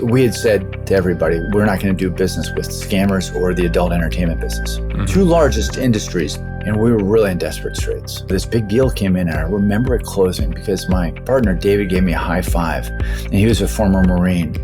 We had said to everybody, we're not going to do business with scammers or the adult entertainment business. Two largest industries, and we were really in desperate straits. This big deal came in, and I remember it closing because my partner, David, gave me a high five, and he was a former Marine,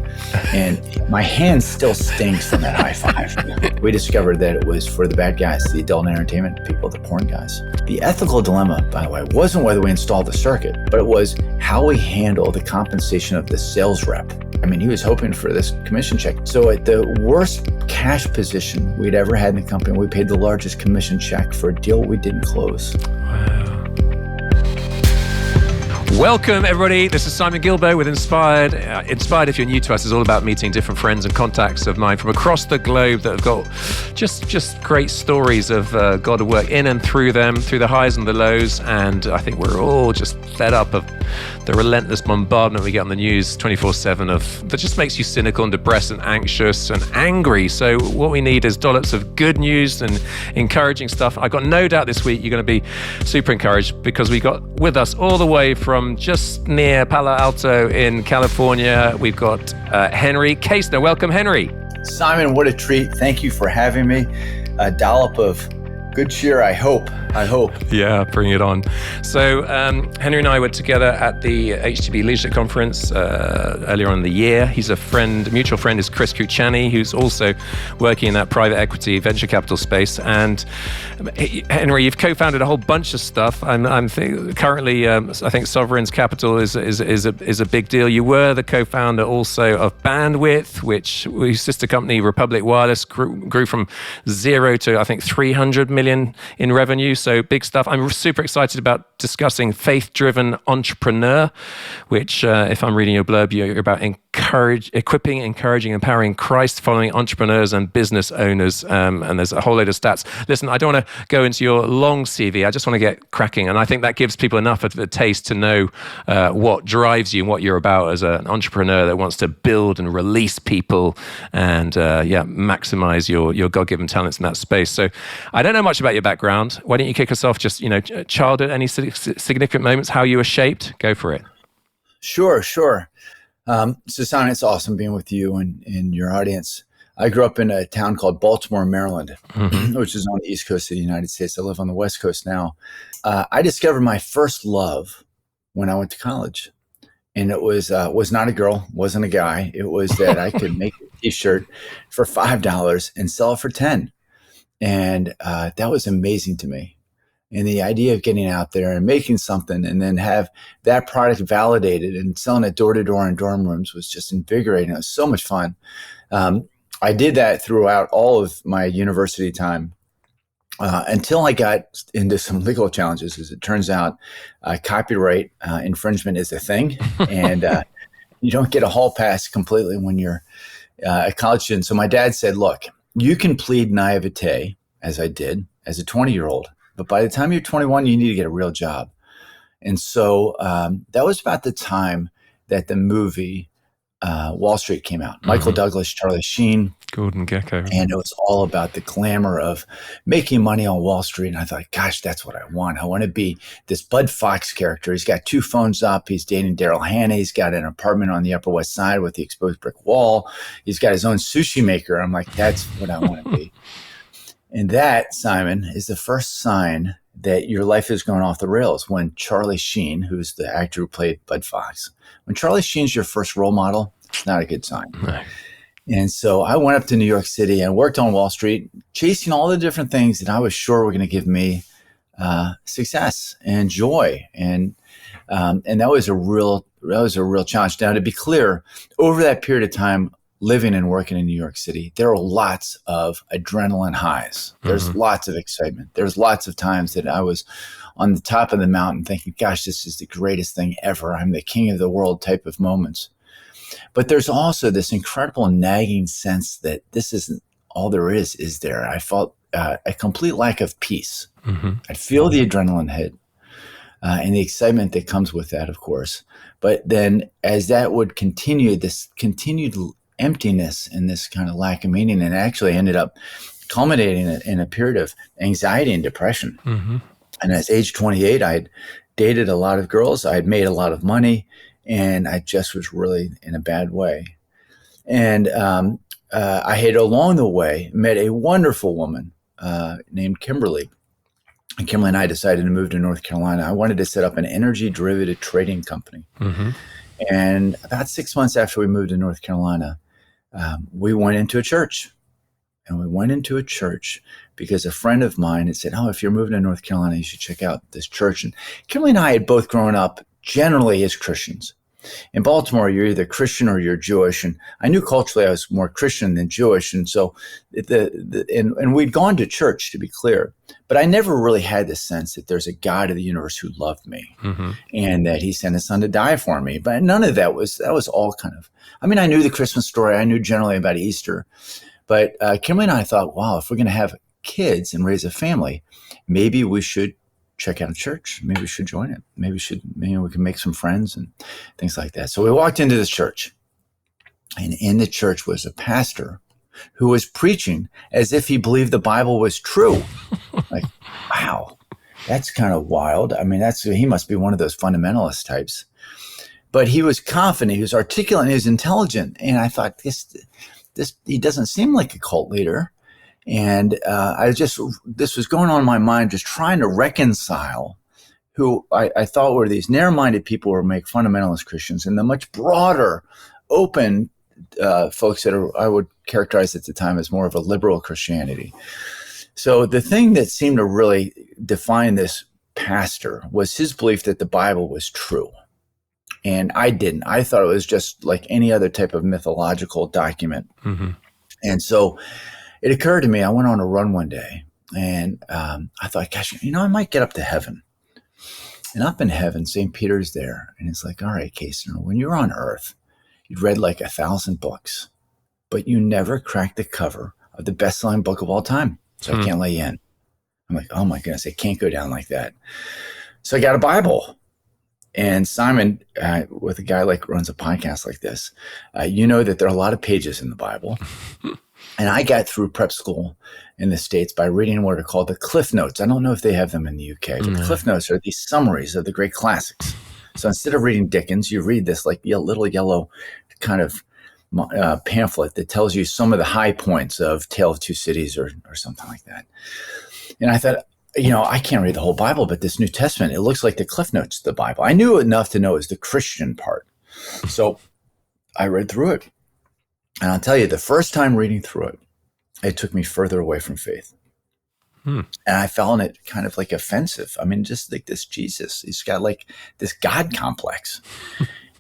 and my hand still stings from that high five. We discovered that it was for the bad guys, the adult entertainment people, the porn guys. The ethical dilemma, by the way, wasn't whether we installed the circuit, but it was how we handle the compensation of the sales rep. I mean, he was hoping for this commission check. So at the worst cash position we'd ever had in the company, we paid the largest commission check for a deal we didn't close. Wow. Welcome, everybody. This is Simon Gilbo with Inspired. Inspired, if you're new to us, is all about meeting different friends and contacts of mine from across the globe that have got just great stories of God at work in and through them, through the highs and the lows. And I think we're all just fed up of the relentless bombardment we get on the news 24/7 that just makes you cynical and depressed and anxious and angry. So what we need is dollops of good news and encouraging stuff. I got no doubt this week you're going to be super encouraged because we got with us all the way from just near Palo Alto in California. We've got Henry Kaestner. Welcome, Henry. Simon, what a treat. Thank you for having me. A dollop of good cheer, I hope. Yeah, bring it on. So Henry and I were together at the HTB Leadership Conference earlier on in the year. He's a friend, mutual friend is Chris Kuchani, who's also working in that private equity venture capital space. And Henry, you've co-founded a whole bunch of stuff. I'm currently, I think Sovereign's Capital is a big deal. You were the co-founder also of Bandwidth, which sister company Republic Wireless grew from 0 to I think 300 million in revenue. So big stuff. I'm super excited about discussing faith-driven entrepreneur, which, if I'm reading your blurb, you're about equipping, encouraging, empowering Christ-following entrepreneurs and business owners. And there's a whole load of stats. Listen, I don't want to go into your long CV. I just want to get cracking. And I think that gives people enough of a taste to know what drives you and what you're about as an entrepreneur that wants to build and release people and maximize your God-given talents in that space. So I don't know much about your background. Why don't you kick us off? Just, childhood, any significant moments, how you were shaped? Go for it. Sure. So Simon, it's awesome being with you and your audience. I grew up in a town called Baltimore, Maryland, which is on the East Coast of the United States. I live on the West Coast now. I discovered my first love when I went to college. And it was not a girl, wasn't a guy. It was that I could make a T-shirt for $5 and sell it for $10. And that was amazing to me. And the idea of getting out there and making something and then have that product validated and selling it door to door in dorm rooms was just invigorating. It was so much fun. I did that throughout all of my university time until I got into some legal challenges. As it turns out, copyright infringement is a thing. And you don't get a hall pass completely when you're a college student. So my dad said, look, you can plead naivete, as I did, as a 20-year-old. But by the time you're 21, you need to get a real job. And so that was about the time that the movie Wall Street came out. Michael Douglas, Charlie Sheen. Gordon Gekko. And it was all about the glamour of making money on Wall Street. And I thought, gosh, that's what I want. I want to be this Bud Fox character. He's got 2 phones up. He's dating Daryl Hannah. He's got an apartment on the Upper West Side with the exposed brick wall. He's got his own sushi maker. I'm like, that's what I want to be. And that, Simon, is the first sign that your life is going off the rails when Charlie Sheen, who's the actor who played Bud Fox, when Charlie Sheen's your first role model, it's not a good sign. No. And so I went up to New York City and worked on Wall Street, chasing all the different things that I was sure were going to give me success and joy. And that was a real challenge. Now, to be clear, over that period of time, living and working in New York City, there are lots of adrenaline highs. There's lots of excitement. There's lots of times that I was on the top of the mountain thinking, gosh, this is the greatest thing ever. I'm the king of the world type of moments. But there's also this incredible nagging sense that this isn't all there is there. I felt a complete lack of peace. I'd feel the adrenaline hit and the excitement that comes with that, of course. But then as that would continue, this continued emptiness and this kind of lack of meaning, and actually ended up culminating in a period of anxiety and depression. And at age 28, I'd dated a lot of girls. I'd made a lot of money, and I just was really in a bad way. And I had along the way met a wonderful woman named Kimberly. And Kimberly and I decided to move to North Carolina. I wanted to set up an energy derivative trading company. Mm-hmm. And about 6 months after we moved to North Carolina, we went into a church. And we went into a church because a friend of mine had said, oh, if you're moving to North Carolina, you should check out this church. And Kimberly and I had both grown up generally as Christians. In Baltimore, you're either Christian or you're Jewish. And I knew culturally I was more Christian than Jewish. And so and we'd gone to church, to be clear. But I never really had the sense that there's a God of the universe who loved me and that he sent his son to die for me. But none of that was all kind of, I mean, I knew the Christmas story. I knew generally about Easter. But Kimberly and I thought, wow, if we're going to have kids and raise a family, maybe we should check out a church. Maybe we should join it. Maybe we can make some friends and things like that. So we walked into this church, and in the church was a pastor who was preaching as if he believed the Bible was true. Like, wow, that's kind of wild. I mean, he must be one of those fundamentalist types. But he was confident, he was articulate, he was intelligent. And I thought, he doesn't seem like a cult leader. And this was going on in my mind, just trying to reconcile who I thought were these narrow-minded people who make fundamentalist Christians and the much broader, open folks that I would characterize at the time as more of a liberal Christianity. So the thing that seemed to really define this pastor was his belief that the Bible was true. And I didn't. I thought it was just like any other type of mythological document. Mm-hmm. And so it occurred to me, I went on a run one day and I thought, gosh, I might get up to heaven. And up in heaven, St. Peter's there. And it's like, all right, Kaestner, when you're on earth, you'd read like 1,000 books, but you never cracked the cover of the best-selling book of all time. So I can't let you in. I'm like, oh my goodness, it can't go down like that. So I got a Bible. And Simon, with a guy like runs a podcast like this, you know that there are a lot of pages in the Bible. And I got through prep school in the States by reading what are called the Cliff Notes. I don't know if they have them in the UK, but the Cliff Notes are these summaries of the great classics. So instead of reading Dickens, you read this like little yellow kind of pamphlet that tells you some of the high points of Tale of Two Cities or something like that. And I thought, I can't read the whole Bible, but this New Testament, it looks like the Cliff Notes of the Bible. I knew enough to know it was the Christian part. So I read through it. And I'll tell you, the first time reading through it, it took me further away from faith. And I found it kind of like offensive. I mean, just like this Jesus, he's got like this God complex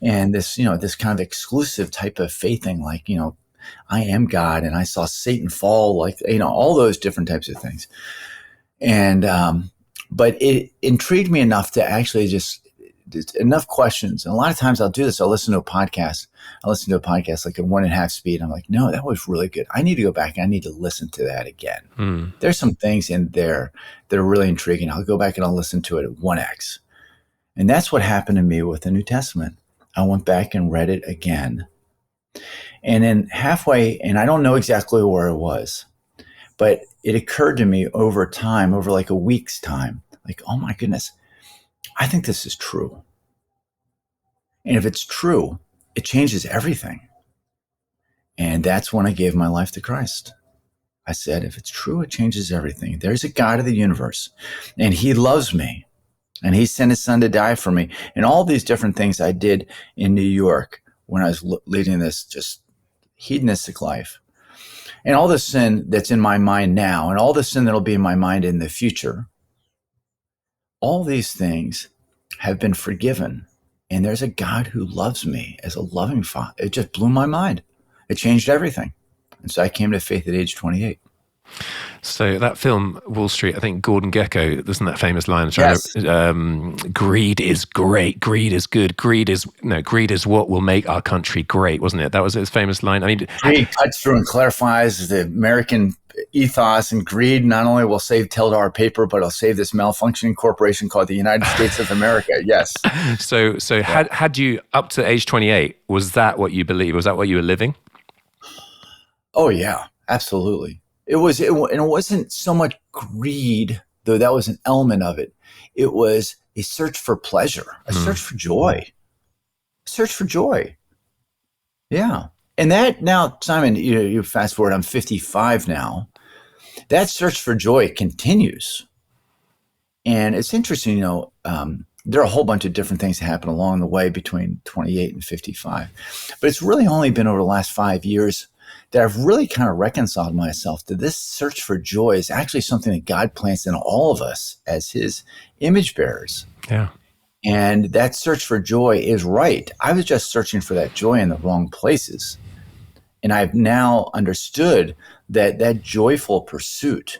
and this, this kind of exclusive type of faith thing, like, I am God and I saw Satan fall, like, all those different types of things. And, but it intrigued me enough to actually just enough questions. And a lot of times I'll do this. I'll listen to a podcast. Like at 1.5 speed. I'm like, no, that was really good. I need to go back and I need to listen to that again. There's some things in there that are really intriguing. I'll go back and I'll listen to it at 1x. And that's what happened to me with the New Testament. I went back and read it again. And then halfway, and I don't know exactly where it was, but it occurred to me over time, over like a week's time, like, oh my goodness, I think this is true. And if it's true, it changes everything. And that's when I gave my life to Christ. I said, if it's true, it changes everything. There's a God of the universe, and he loves me, and he sent his son to die for me. And all these different things I did in New York when I was leading this just hedonistic life. And all the sin that's in my mind now, and all the sin that'll be in my mind in the future, all these things have been forgiven. And there's a God who loves me as a loving father. It just blew my mind. It changed everything. And so I came to faith at age 28. So that film, Wall Street, I think Gordon Gekko, isn't that famous line? Yes. Greed is great. Greed is good. Greed is what will make our country great, wasn't it? That was his famous line. I mean, greed cuts through and clarifies the American ethos, and greed not only will save Teldar paper, but it'll save this malfunctioning corporation called the United States of America. Yes. So yeah. Had you up to age 28, was that what you believed? Was that what you were living? Oh yeah, absolutely. It wasn't so much greed, though that was an element of it. It was a search for pleasure, a search for joy, Yeah. And that now, Simon, you fast forward, I'm 55 now. That search for joy continues. And it's interesting, there are a whole bunch of different things that happen along the way between 28 and 55. But it's really only been over the last 5 years that I've really kind of reconciled myself to this search for joy is actually something that God plants in all of us as his image bearers. Yeah. And that search for joy is right. I was just searching for that joy in the wrong places. And I've now understood that that joyful pursuit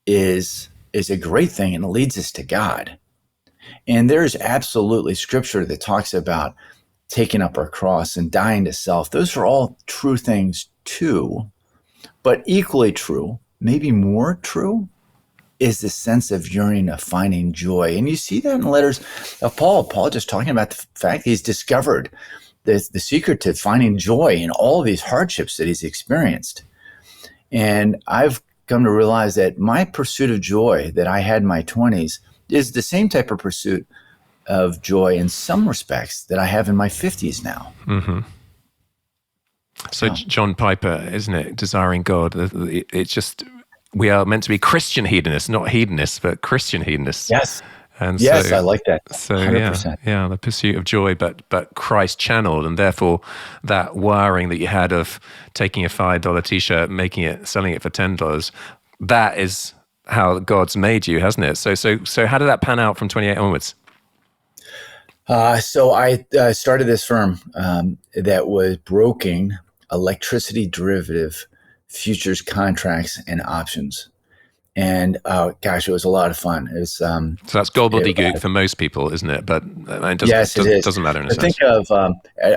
is a great thing and it leads us to God. And there's absolutely scripture that talks about taking up our cross and dying to self. Those are all true things too, but equally true, maybe more true, is the sense of yearning of finding joy. And you see that in the letters of Paul. Paul just talking about the fact he's discovered the secret to finding joy in all of these hardships that he's experienced. And I've come to realize that my pursuit of joy that I had in my 20s is the same type of pursuit of joy in some respects that I have in my 50s now. Mm-hmm. So John Piper, isn't it? Desiring God. It's just, we are meant to be Christian hedonists, not hedonists, but Christian hedonists. Yes. And yes, so, I like that. So 100%. yeah, the pursuit of joy, but Christ channeled, and therefore that wiring that you had of taking a $5 t-shirt, selling it for $10, that is how God's made you, hasn't it? So how did that pan out from 28 onwards? So I started this firm that was broking electricity derivative futures contracts and options. And it was a lot of fun. It was, so that's gobbledygook for most people, isn't it? But it doesn't matter in a sense. Think of,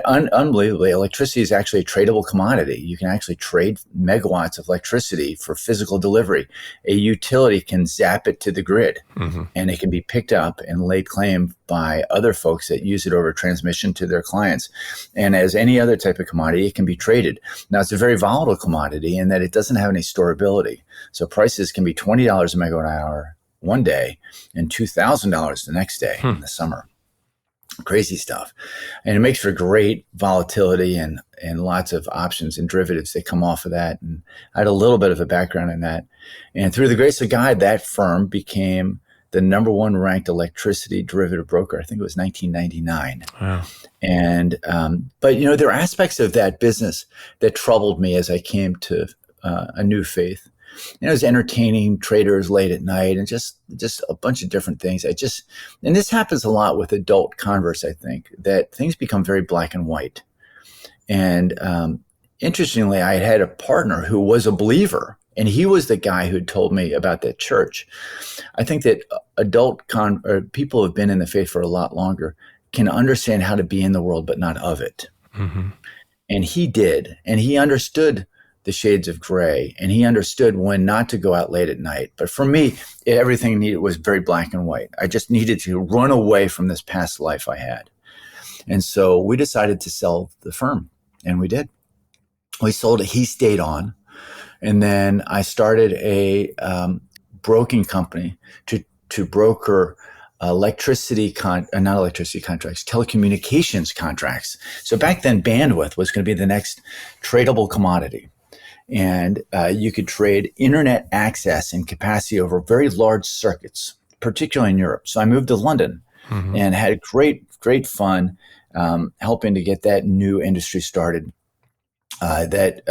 unbelievably, electricity is actually a tradable commodity. You can actually trade megawatts of electricity for physical delivery. A utility can zap it to the grid, and it can be picked up and laid claim by other folks that use it over transmission to their clients. And as any other type of commodity, it can be traded. Now, it's a very volatile commodity in that it doesn't have any storability. So prices can be $20 a megawatt hour one day and $2,000 the next day in the summer. Crazy stuff. And it makes for great volatility and lots of options and derivatives that come off of that. And I had a little bit of a background in that. And through the grace of God, that firm became the number one ranked electricity derivative broker. I think it was 1999. Wow. And, but there are aspects of that business that troubled me as I came to a new faith. It was entertaining traders late at night and just a bunch of different things. And this happens a lot with adult converts, I think, that things become very black and white. And interestingly, I had a partner who was a believer, and he was the guy who told me about that church. I think that people who have been in the faith for a lot longer can understand how to be in the world, but not of it. Mm-hmm. And he did. And he understood the shades of gray, and he understood when not to go out late at night. But for me, everything needed was very black and white. I just needed to run away from this past life I had. And so we decided to sell the firm, and we did. We sold it. He stayed on. And then I started a broking company to broker telecommunications contracts. So back then, bandwidth was going to be the next tradable commodity. And you could trade internet access and capacity over very large circuits, particularly in Europe. So I moved to London and had great fun helping to get that new industry started. Those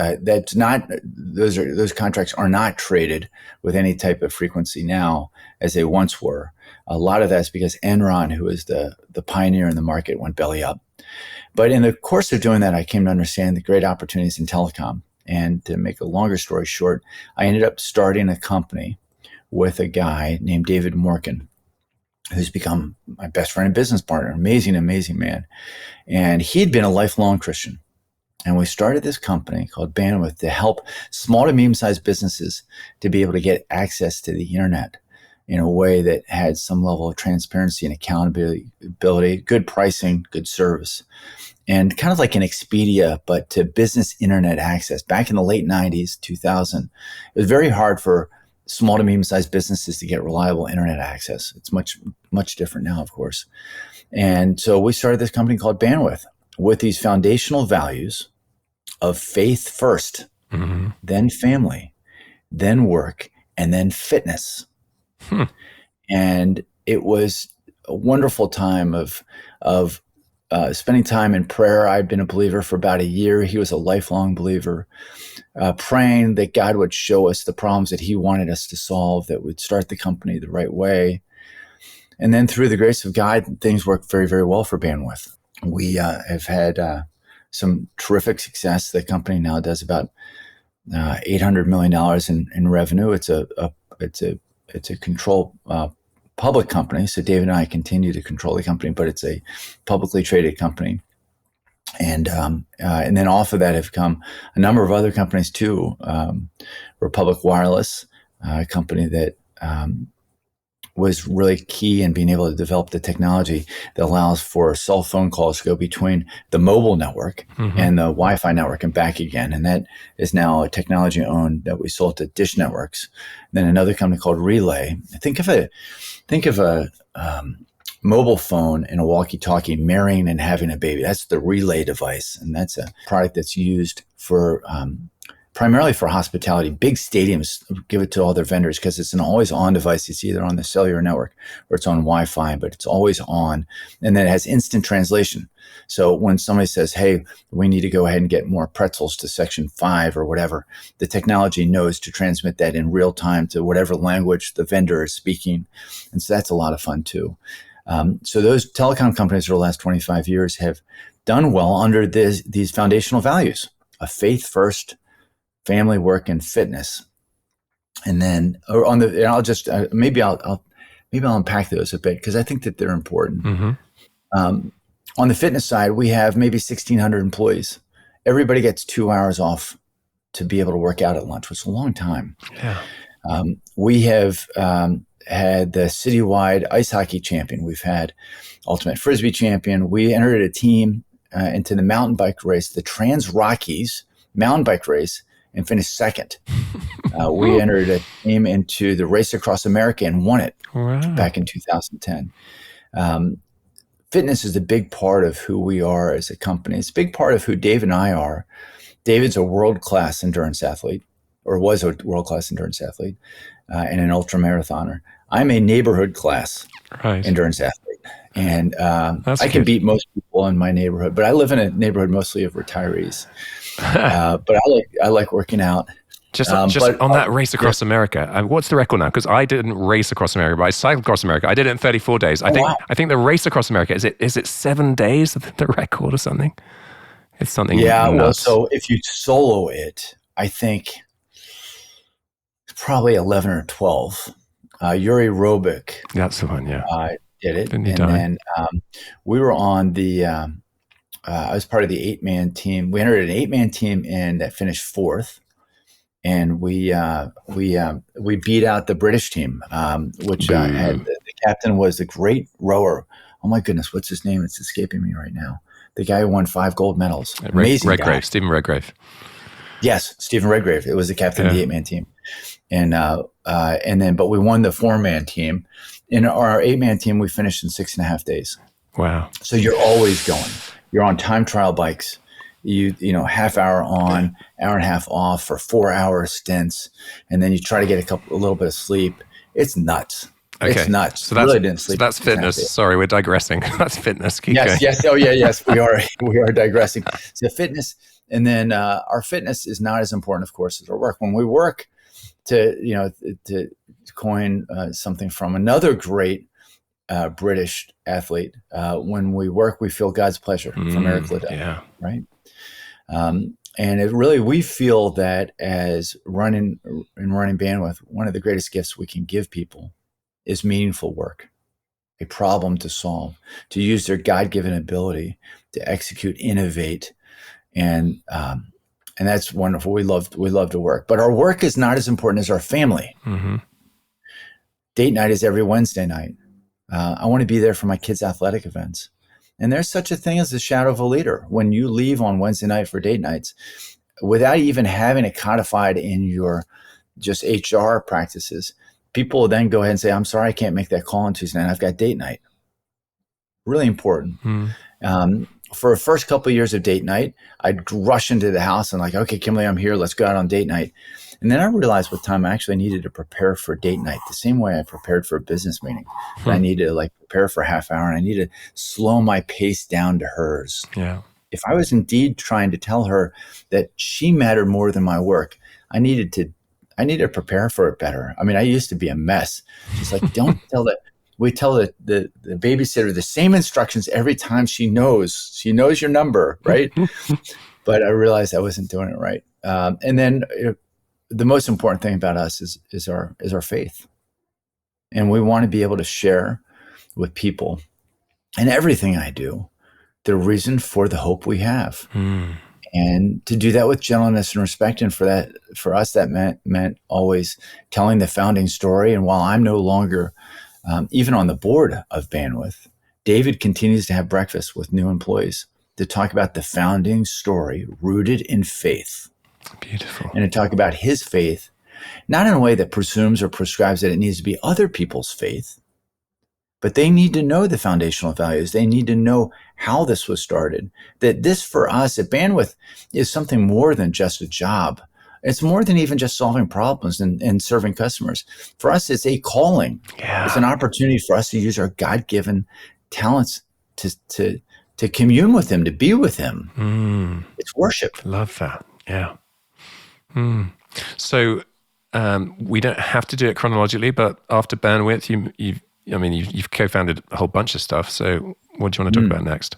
contracts are not traded with any type of frequency now as they once were. A lot of that's because Enron, who was the pioneer in the market, went belly up. But in the course of doing that, I came to understand the great opportunities in telecom. And to make a longer story short, I ended up starting a company with a guy named David Morgan, who's become my best friend and business partner. Amazing, amazing man. And he'd been a lifelong Christian. And we started this company called Bandwidth to help small to medium-sized businesses to be able to get access to the internet in a way that had some level of transparency and accountability, good pricing, good service. And kind of like an Expedia, but to business internet access. Back in the late 90s, 2000, it was very hard for small to medium-sized businesses to get reliable internet access. It's much, much different now, of course. And so we started this company called Bandwidth with these foundational values of faith first, then family, then work, and then fitness. And it was a wonderful time of spending time in prayer. I'd been a believer for about a year. He was a lifelong believer, praying that God would show us the problems that he wanted us to solve, that would start the company the right way. And then through the grace of God, things worked very, very well for Bandwidth. We have had some terrific success. The company now does about $800 million in revenue. It's a control public company. So David and I continue to control the company, but it's a publicly traded company. And then off of that have come a number of other companies too. Republic Wireless, a company that was really key in being able to develop the technology that allows for cell phone calls to go between the mobile network and the Wi-Fi network and back again. And that is now a technology owned that we sold to Dish Networks. And then another company called Relay. Think of a mobile phone and a walkie-talkie marrying and having a baby. That's the Relay device. And that's a product that's used for primarily for hospitality. Big stadiums give it to all their vendors because it's an always-on device. It's either on the cellular network or it's on Wi-Fi, but it's always on. And then it has instant translation. So when somebody says, hey, we need to go ahead and get more pretzels to section 5 or whatever, the technology knows to transmit that in real time to whatever language the vendor is speaking. And so that's a lot of fun too. So those telecom companies over the last 25 years have done well under these foundational values of faith first, family, work, and fitness. And then maybe I'll unpack those a bit because I think that they're important. On the fitness side, we have maybe 1,600 employees. Everybody gets 2 hours off to be able to work out at lunch, which is a long time. Yeah. We have had the citywide ice hockey champion. We've had ultimate frisbee champion. We entered a team into the mountain bike race, the Trans Rockies mountain bike race, and finished second. We entered a team into the Race Across America and won it back in 2010. Fitness is a big part of who we are as a company. It's a big part of who Dave and I are. David's a world-class endurance athlete, or was a world-class endurance athlete, and an ultramarathoner. I'm a neighborhood class endurance athlete. And I can beat most people in my neighborhood, but I live in a neighborhood mostly of retirees. But I like working out. Just on that race across America, what's the record now? Because I didn't race across America, but I cycled across America. I did it in 34 days. I think the race across America is it 7 days the record or something? It's something. Yeah. nuts. Well, so if you solo it, I think it's probably 11 or 12. Yuri Robic. That's the one. Yeah. Did it, Didn't he and die? then we were on the. I was part of the 8-man team. We entered an 8-man team and that finished 4th. And we beat out the British team, which had the captain was a great rower. Oh my goodness, what's his name? It's escaping me right now. The guy who won 5 gold medals. Amazing guy. Stephen Redgrave. Yes, Stephen Redgrave. It was the captain of the 8-man team, but we won the 4-man team. In our 8-man team, we finished in 6.5 days. Wow! So you're always going. You're on time trial bikes. You half hour on, hour and a half off for 4-hour stints, and then you try to get a little bit of sleep. It's nuts. Okay. It's nuts. So that's, really didn't sleep. So that's fitness. Sorry, we're digressing. That's fitness. Keep going. Yes. Oh yeah, yes. We are digressing. So fitness, and then our fitness is not as important, of course, as our work. When we work to coin something from another great British athlete, when we work, we feel God's pleasure from Eric Liddell. Yeah. Right. And we feel that as running Bandwidth, one of the greatest gifts we can give people is meaningful work, a problem to solve, to use their God-given ability to execute, innovate, and that's wonderful. We love to work, but our work is not as important as our family. Mm-hmm. Date night is every Wednesday night. I want to be there for my kids' athletic events. And there's such a thing as the shadow of a leader. When you leave on Wednesday night for date nights, without even having it codified in your just HR practices, people will then go ahead and say, I'm sorry, I can't make that call on Tuesday night. I've got date night. Really important. for the first couple of years of date night, I'd rush into the house and like, okay, Kimberly, I'm here. Let's go out on date night. And then I realized with time, I actually needed to prepare for date night the same way I prepared for a business meeting. I needed to like prepare for a half hour, and I needed to slow my pace down to hers. Yeah. If I was indeed trying to tell her that she mattered more than my work, I needed to prepare for it better. I mean, I used to be a mess. She's like, don't tell that. We tell the babysitter the same instructions every time she knows your number, right? But I realized I wasn't doing it right. And then the most important thing about us is our faith. And we want to be able to share with people and everything I do, the reason for the hope we have. And to do that with gentleness and respect. And for us, that meant always telling the founding story. And while I'm no longer even on the board of Bandwidth, David continues to have breakfast with new employees to talk about the founding story rooted in faith. Beautiful. And to talk about his faith, not in a way that presumes or prescribes that it needs to be other people's faith, but they need to know the foundational values. They need to know how this was started, that this for us at Bandwidth is something more than just a job. It's more than even just solving problems and serving customers. For us, it's a calling. Yeah. It's an opportunity for us to use our God-given talents to commune with him, to be with him. It's worship. Love that. Yeah. So we don't have to do it chronologically, but after Bandwidth, you've co-founded a whole bunch of stuff. So what do you want to talk about next?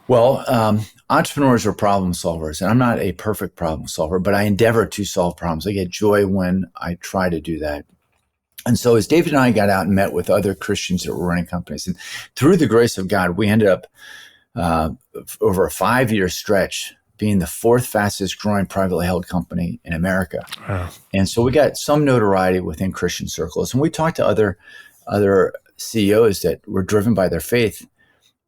Well, entrepreneurs are problem solvers, and I'm not a perfect problem solver, but I endeavor to solve problems. I get joy when I try to do that. And so as David and I got out and met with other Christians that were running companies, and through the grace of God, we ended up over a 5-year stretch being the 4th fastest growing privately held company in America. Wow. And so we got some notoriety within Christian circles. And we talked to other CEOs that were driven by their faith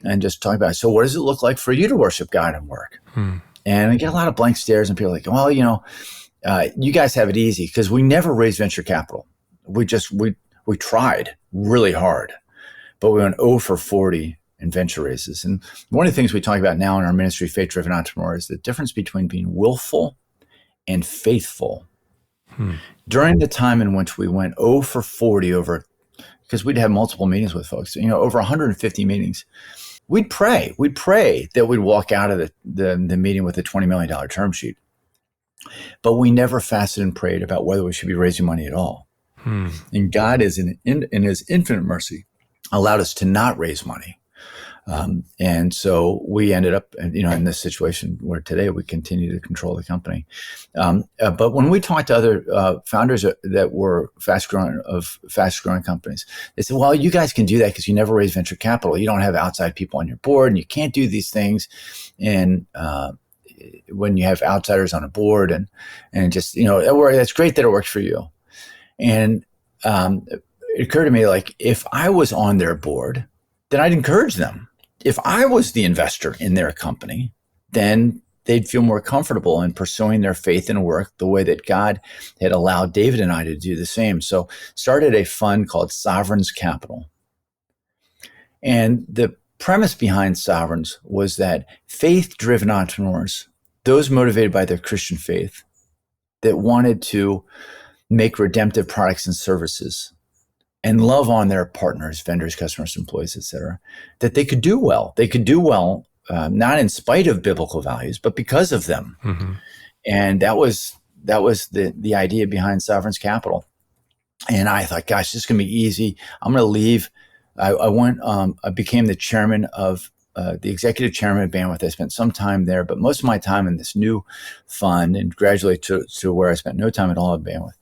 and just talking about, so what does it look like for you to worship God and work? And I get a lot of blank stares and people are like, well, you guys have it easy because we never raised venture capital. We tried really hard, but we went 0 for 40 in venture raises. And one of the things we talk about now in our ministry, Faith-Driven Entrepreneur, is the difference between being willful and faithful. During the time in which we went 0 for 40 over, because we'd have multiple meetings with folks, over 150 meetings, we'd pray that we'd walk out of the meeting with a $20 million term sheet. But we never fasted and prayed about whether we should be raising money at all. And God is in his infinite mercy allowed us to not raise money. And so we ended up, in this situation where today we continue to control the company. But when we talked to other founders that were fast growing companies, they said, well, you guys can do that because you never raise venture capital. You don't have outside people on your board and you can't do these things. And when you have outsiders on a board and just, that's great that it worked for you. And it occurred to me, like, if I was on their board, then I'd encourage them. If I was the investor in their company, then they'd feel more comfortable in pursuing their faith and work the way that God had allowed David and I to do the same. So started a fund called Sovereigns Capital. And the premise behind Sovereigns was that faith-driven entrepreneurs, those motivated by their Christian faith, that wanted to make redemptive products and services and love on their partners, vendors, customers, employees, et cetera, that they could do well. They could do well, not in spite of biblical values, but because of them. And that was the idea behind Sovereigns Capital. And I thought, gosh, this is going to be easy. I'm going to leave. I became the chairman of the executive chairman of Bandwidth. I spent some time there, but most of my time in this new fund, and gradually to where I spent no time at all at Bandwidth.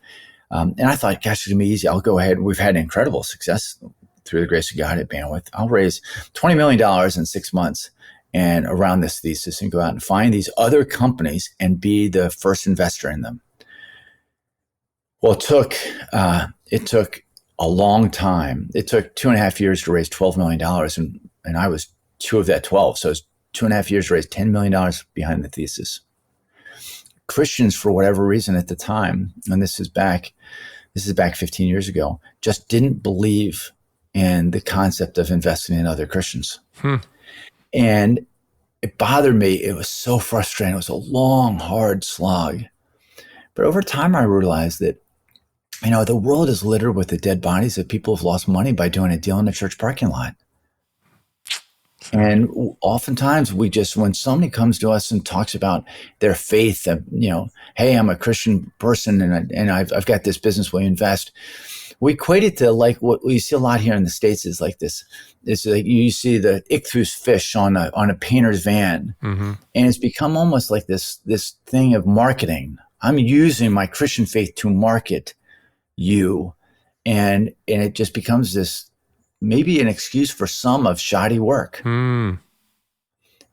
And I thought, gosh, it's going to be easy. I'll go ahead. We've had incredible success through the grace of God at Bandwidth. I'll raise $20 million in 6 months and around this thesis and go out and find these other companies and be the first investor in them. Well, it took a long time. It took 2.5 years to raise $12 million. And I was 2 of that 12. So it's 2.5 years to raise $10 million behind the thesis. Christians, for whatever reason at the time, and this is back 15 years ago, just didn't believe in the concept of investing in other Christians. And it bothered me. It was so frustrating. It was a long, hard slog. But over time, I realized that, the world is littered with the dead bodies of people who've lost money by doing a deal in a church parking lot. And oftentimes when somebody comes to us and talks about their faith, hey, I'm a Christian person and I've got this business, will you invest? We equate it to like what we see a lot here in the States is like this. It's like you see the ichthus fish on a painter's van. Mm-hmm. And it's become almost like this thing of marketing. I'm using my Christian faith to market you. And it just becomes this, maybe an excuse for some of shoddy work. Mm.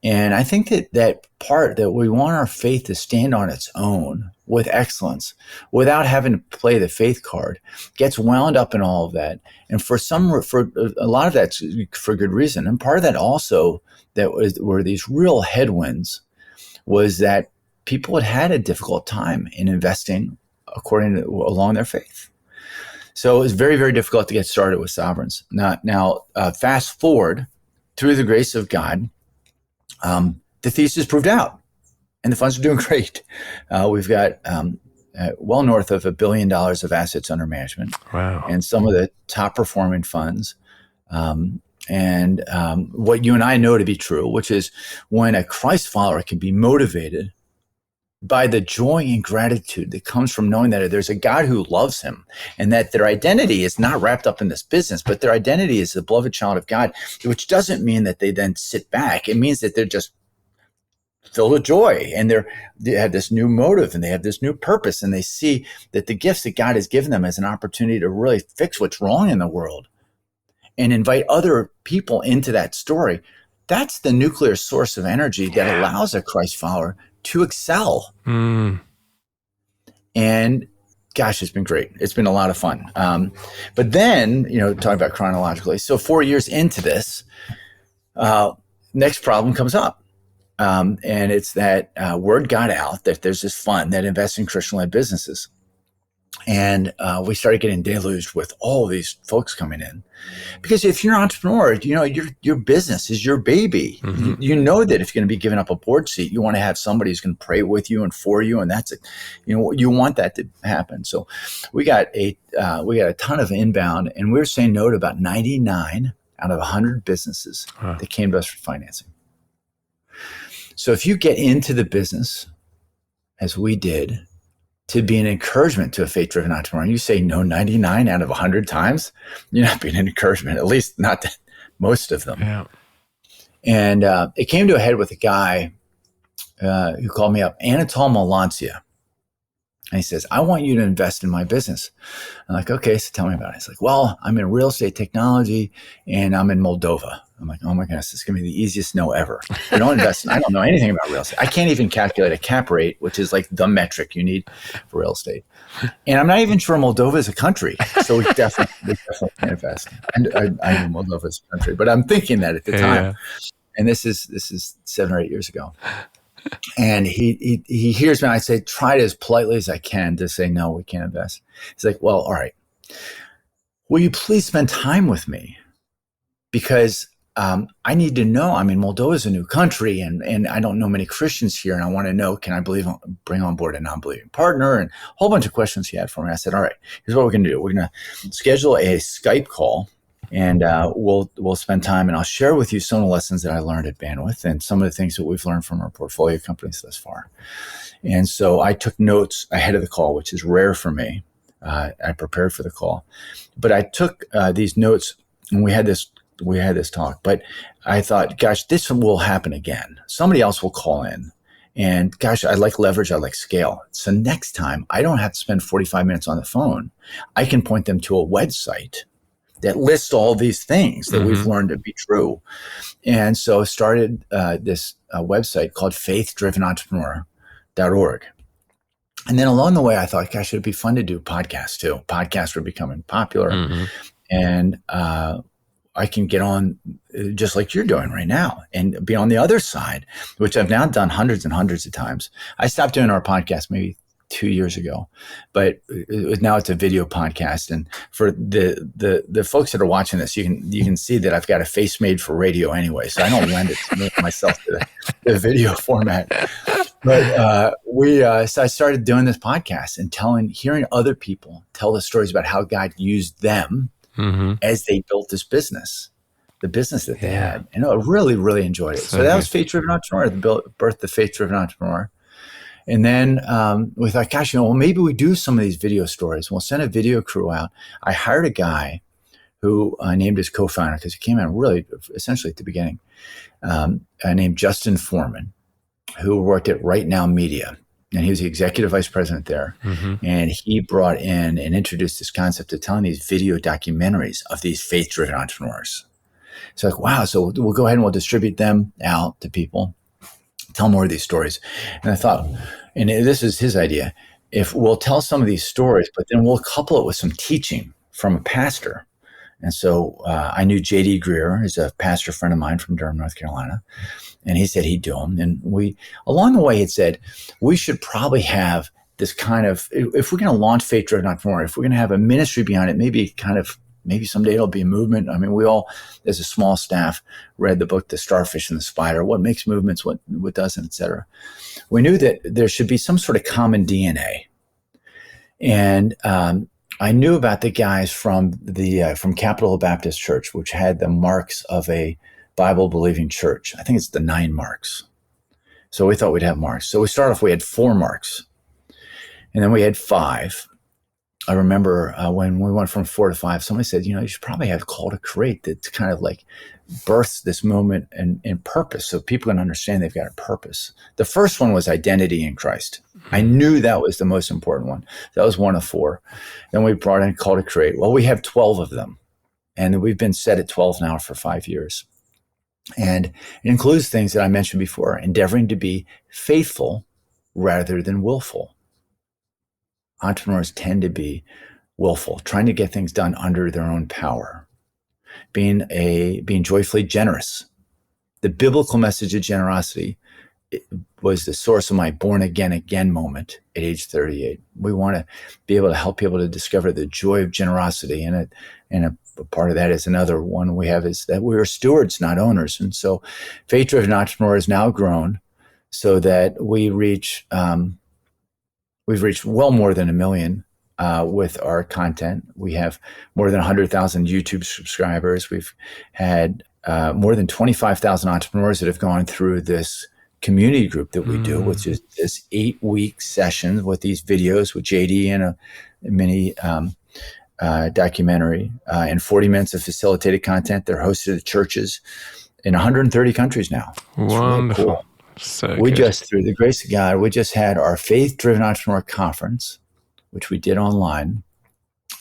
And I think that part that we want our faith to stand on its own with excellence without having to play the faith card gets wound up in all of that. And for a lot of that's for good reason. And part of that also were these real headwinds was that people had a difficult time in investing along their faith. So it was very, very difficult to get started with sovereigns. Now, fast forward through the grace of God, the thesis proved out, and the funds are doing great. We've got well north of $1 billion of assets under management. Wow! And some of the top performing funds. And what you and I know to be true, which is when a Christ follower can be motivated by the joy and gratitude that comes from knowing that there's a God who loves him and that their identity is not wrapped up in this business, but their identity is the beloved child of God, which doesn't mean that they then sit back. It means that they're just filled with joy and they have this new motive and they have this new purpose, and they see that the gifts that God has given them as an opportunity to really fix what's wrong in the world and invite other people into that story. That's the nuclear source of energy that allows a Christ follower to excel. Mm. And gosh, it's been great. It's been a lot of fun. But then, talking about chronologically, so 4 years into this, next problem comes up. And it's that word got out that there's this fund that invests in Christian-led businesses. And we started getting deluged with all these folks coming in. Because if you're an entrepreneur, your business is your baby. Mm-hmm. You know that if you're going to be giving up a board seat, you want to have somebody who's going to pray with you and for you, and that's it. You want that to happen. So we got a ton of inbound, and we were saying no to about 99 out of 100 businesses that came to us for financing. So if you get into the business, as we did, to be an encouragement to a faith-driven entrepreneur, and you say no 99 out of 100 times, you're not being an encouragement, at least not most of them. Yeah. And it came to a head with a guy who called me up, Anatol Malancia. And he says, I want you to invest in my business. I'm like, okay, so tell me about it. He's like, well, I'm in real estate technology and I'm in Moldova. I'm like, oh my goodness, this is going to be the easiest no ever. I don't invest. I don't know anything about real estate. I can't even calculate a cap rate, which is like the metric you need for real estate. And I'm not even sure Moldova is a country. So we definitely can't invest. And I know Moldova is a country, but I'm thinking that at the time. Yeah. And this is 7 or 8 years ago. And he hears me. I say, try it as politely as I can to say, no, we can't invest. He's like, well, all right. Will you please spend time with me? Because I need to know. I mean, Moldova is a new country, and I don't know many Christians here, and I want to know, can I bring on board a non-believing partner? And a whole bunch of questions he had for me. I said, all right, here's what we're going to do. We're going to schedule a Skype call, and we'll spend time, and I'll share with you some of the lessons that I learned at Bandwidth and some of the things that we've learned from our portfolio companies thus far. And so I took notes ahead of the call, which is rare for me. I prepared for the call, but I took these notes, and we had this talk. But I thought, gosh, this will happen again. Somebody else will call in. And gosh, I like leverage. I like scale. So next time, I don't have to spend 45 minutes on the phone. I can point them to a website that lists all these things that we've learned to be true. And so started this website called faithdrivenentrepreneur.org. And then along the way, I thought, gosh, it'd be fun to do podcasts too. Podcasts were becoming popular. And I can get on just like you're doing right now and be on the other side, which I've now done hundreds and hundreds of times. I stopped doing our podcast maybe 2 years ago, but now it's a video podcast. And for the folks that are watching this, you can see that I've got a face made for radio anyway, so I don't lend it myself to the video format. But so I started doing this podcast and hearing other people tell the stories about how God used them as they built this business. The business that they had. And I really, really enjoyed it. So that was Faith Driven Entrepreneur, the birth of the Faith Driven Entrepreneur. And then we thought, gosh, well, maybe we do some of these video stories. We'll send a video crew out. I hired a guy who I named his co-founder because he came in really essentially at the beginning, named Justin Foreman, who worked at Right Now Media. And he was the executive vice president there. And he brought in and introduced this concept of telling these video documentaries of these faith-driven entrepreneurs. So like, wow, so we'll go ahead and we'll distribute them out to people, tell more of these stories. And I thought, and this is his idea, if we'll tell some of these stories, but then we'll couple it with some teaching from a pastor. And so I knew J.D. Greer, who's a pastor friend of mine from Durham, North Carolina, and he said he'd do them. And we, along the way, had said, we should probably have this kind of, if we're going to launch Faith Driven Entrepreneur, if we're going to have a ministry behind it, maybe someday it'll be a movement. I mean, we all, as a small staff, read the book, The Starfish and the Spider, what makes movements, what doesn't, et cetera. We knew that there should be some sort of common DNA. And I knew about the guys from Capitol Baptist Church, which had the marks of a Bible-believing church. I think it's the 9 marks. So we thought we'd have marks. So we started off, we had 4 marks. And then we had 5. I remember when we went from 4 to 5, somebody said, you should probably have Call to Create that kind of like births this movement and purpose so people can understand they've got a purpose. The first one was identity in Christ. I knew that was the most important one. That was 1 of 4. Then we brought in Call to Create. Well, we have 12 of them. And we've been set at 12 now for 5 years. And it includes things that I mentioned before, endeavoring to be faithful rather than willful. Entrepreneurs tend to be willful, trying to get things done under their own power, being joyfully generous. The biblical message of generosity was the source of my born again moment at age 38. We want to be able to help people to discover the joy of generosity. And a part of that is another one we have is that we are stewards, not owners. And so Faith Driven Entrepreneur has now grown so that we've reached well more than 1 million with our content. We have more than 100,000 YouTube subscribers. We've had more than 25,000 entrepreneurs that have gone through this community group that we do, which is this 8-week session with these videos with JD and a mini documentary and 40 minutes of facilitated content. They're hosted at churches in 130 countries now. It's wonderful. Really cool. So we good. just, through the grace of God, we just had our Faith Driven Entrepreneur Conference, which we did online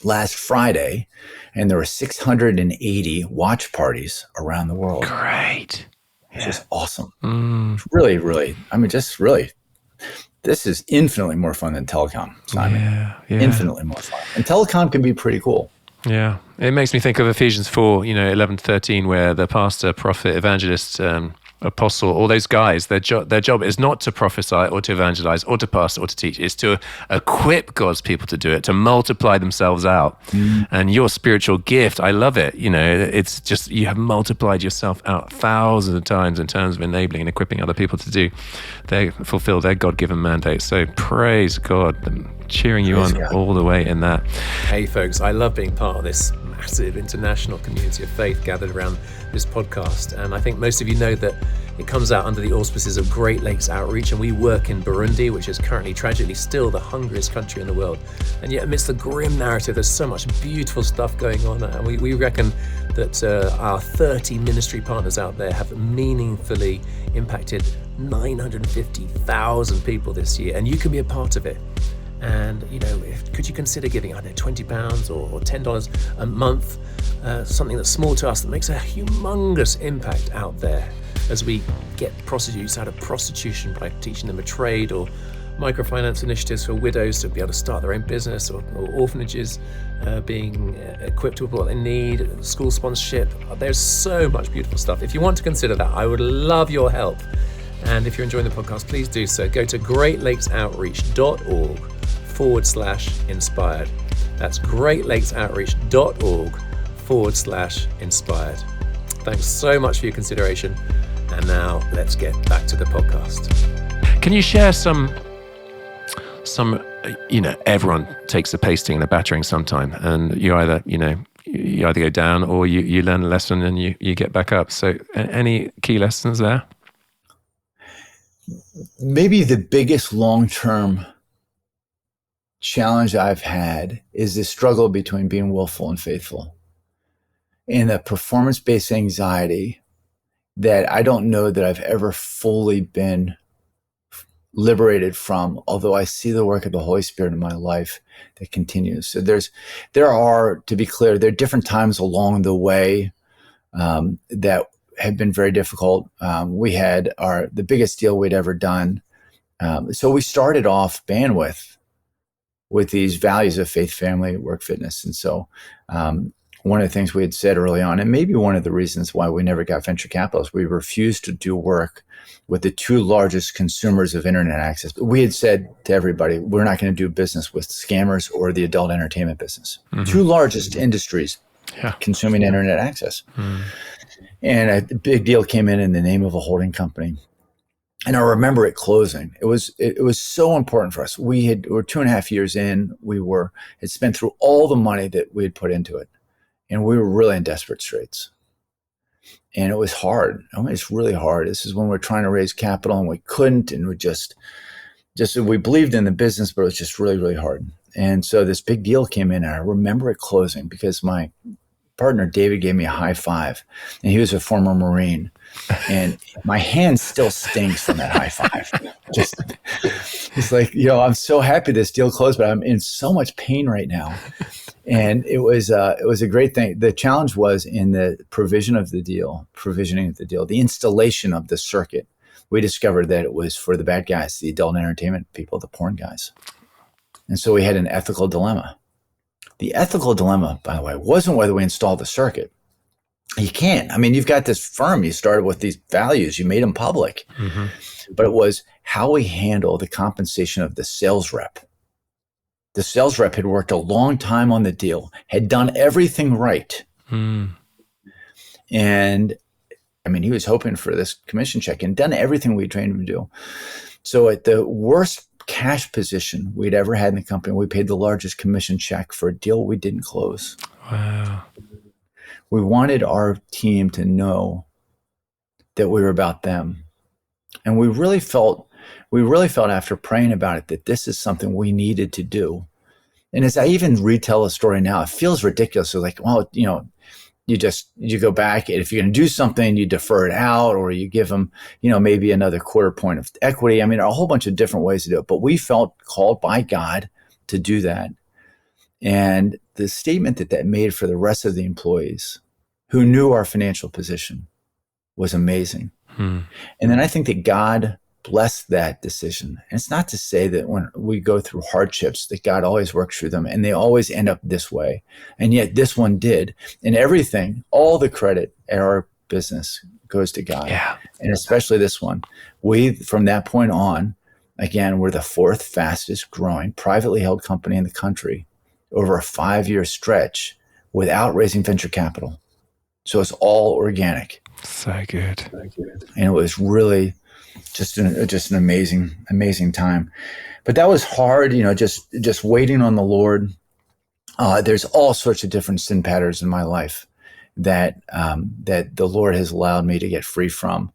last Friday, and there were 680 watch parties around the world. Great. Which is awesome. Really, really, this is infinitely more fun than telecom, Simon. Yeah. Infinitely more fun. And telecom can be pretty cool. Yeah. It makes me think of Ephesians 4, 11 to 13, where the pastor, prophet, evangelist, apostle, all those guys, their job is not to prophesy or to evangelize or to pastor or to teach. It's to equip God's people to do it, to multiply themselves out. And your spiritual gift, I love it. It's just, you have multiplied yourself out thousands of times in terms of enabling and equipping other people to fulfill their God-given mandate. So praise God. I'm cheering you on all the way in that. Hey folks, I love being part of this massive international community of faith gathered around this podcast. And I think most of you know that it comes out under the auspices of Great Lakes Outreach, and we work in Burundi, which is currently tragically still the hungriest country in the world. And yet amidst the grim narrative, there's so much beautiful stuff going on. And we reckon that our 30 ministry partners out there have meaningfully impacted 950,000 people this year, and you can be a part of it. And, could you consider giving, £20 or $10 a month, something that's small to us that makes a humongous impact out there as we get prostitutes out of prostitution by teaching them a trade, or microfinance initiatives for widows to be able to start their own business, or orphanages being equipped with what they need, school sponsorship. There's so much beautiful stuff. If you want to consider that, I would love your help. And if you're enjoying the podcast, please do so. Go to greatlakesoutreach.org greatlakes.org/inspired. That's greatlakes.org/inspired. Thanks so much for your consideration. And now let's get back to the podcast. Can you share some, everyone takes a pasting and a battering sometime, and you either go down or you learn a lesson and you get back up. So any key lessons there? Maybe the biggest long-term challenge I've had is the struggle between being willful and faithful, and the performance-based anxiety that I don't know that I've ever fully been liberated from, although I see the work of the Holy Spirit in my life that continues. So there are, to be clear, there are different times along the way that have been very difficult. We had the biggest deal we'd ever done. So we started off Bandwidth with these values of faith, family, work, fitness. And so one of the things we had said early on, and maybe one of the reasons why we never got venture capital, is we refused to do work with the two largest consumers of internet access. We had said to everybody, we're not going to do business with scammers or the adult entertainment business. Mm-hmm. Two largest industries consuming internet access. Mm. And a big deal came in the name of a holding company. And I remember it closing. It was so important for us. We were 2.5 years in. We had spent through all the money that we had put into it. And we were really in desperate straits. And it was hard. I mean, it's really hard. This is when we're trying to raise capital and we couldn't. And we we believed in the business, but it was just really, really hard. And so this big deal came in, and I remember it closing because my partner, David, gave me a high five. And he was a former Marine. And my hand still stings from that high five. It's like, I'm so happy this deal closed, but I'm in so much pain right now. And it was a great thing. The challenge was in the provisioning of the deal, the installation of the circuit. We discovered that it was for the bad guys, the adult entertainment people, the porn guys. And so we had an ethical dilemma. The ethical dilemma, by the way, wasn't whether we installed the circuit. You can't. I mean, you've got this firm. You started with these values. You made them public. Mm-hmm. But it was how we handle the compensation of the sales rep. The sales rep had worked a long time on the deal, had done everything right. Mm. And I mean, he was hoping for this commission check and done everything we trained him to do. So at the worst cash position we'd ever had in the company, we paid the largest commission check for a deal we didn't close. Wow. We wanted our team to know that we were about them. And we really felt after praying about it that this is something we needed to do. And as I even retell the story now, it feels ridiculous. So like, well, you go back, and if you're going to do something, you defer it out, or you give them, maybe another quarter point of equity. I mean, a whole bunch of different ways to do it. But we felt called by God to do that. And the statement that made for the rest of the employees who knew our financial position was amazing. Hmm. And then I think that God blessed that decision. And it's not to say that when we go through hardships that God always works through them and they always end up this way. And yet this one did. And everything, all the credit at our business goes to God. Yeah. And especially this one. We, from that point on, again, we're the fourth fastest growing privately held company in the country over a 5-year stretch without raising venture capital. So it's all organic. So good. And it was really just an amazing time. But that was hard, just waiting on the Lord. There's all sorts of different sin patterns in my life that the Lord has allowed me to get free from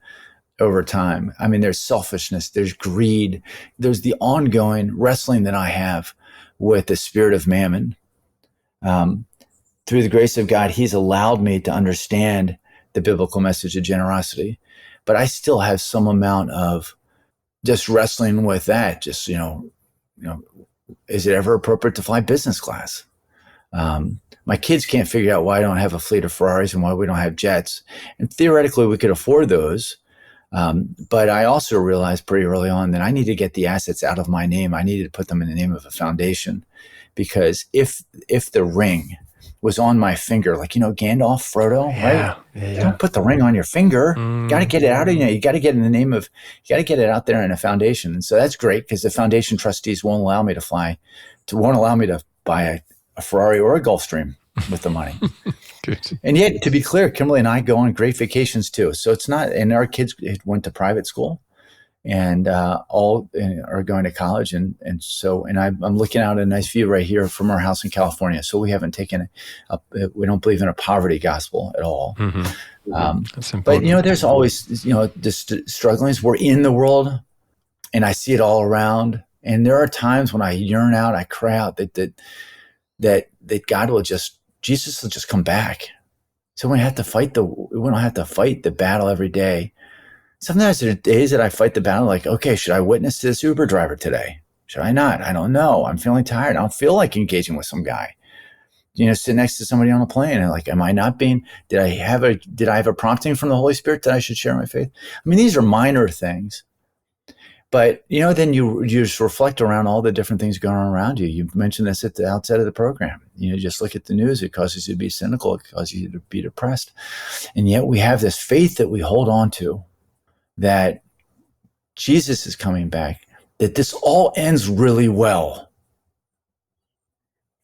over time. I mean, there's selfishness, there's greed, there's the ongoing wrestling that I have with the spirit of mammon. Through the grace of God, He's allowed me to understand the biblical message of generosity, but I still have some amount of just wrestling with that. Just, is it ever appropriate to fly business class? My kids can't figure out why I don't have a fleet of Ferraris and why we don't have jets. And theoretically, we could afford those. But I also realized pretty early on that I need to get the assets out of my name. I needed to put them in the name of a foundation, because if the ring was on my finger, like, Gandalf, Frodo, right? Yeah. Yeah. You Yeah. don't put the ring on your finger. You got to Mm. get it out of you. You got to get in the name of, you got to get it out there in a foundation. And so that's great because the foundation trustees won't allow me to buy a Ferrari or a Gulfstream with the money. Good. And yet, to be clear, Kimberly and I go on great vacations too. So it's not, and our kids went to private school and all are going to college. And I'm looking out a nice view right here from our house in California. So we haven't we don't believe in a poverty gospel at all. Mm-hmm. That's But, important. there's always, the strugglings. We're in the world and I see it all around. And there are times when I yearn out, I cry out that God will Jesus will just come back. So we don't have to fight the battle every day. Sometimes there are days that I fight the battle like, okay, should I witness to this Uber driver today? Should I not? I don't know. I'm feeling tired. I don't feel like engaging with some guy. Sit next to somebody on a plane and like, am I not being, did I have a prompting from the Holy Spirit that I should share my faith? I mean, these are minor things. But, then you just reflect around all the different things going on around you. You mentioned this at the outset of the program. Just look at the news. It causes you to be cynical. It causes you to be depressed. And yet we have this faith that we hold on to that Jesus is coming back, that this all ends really well.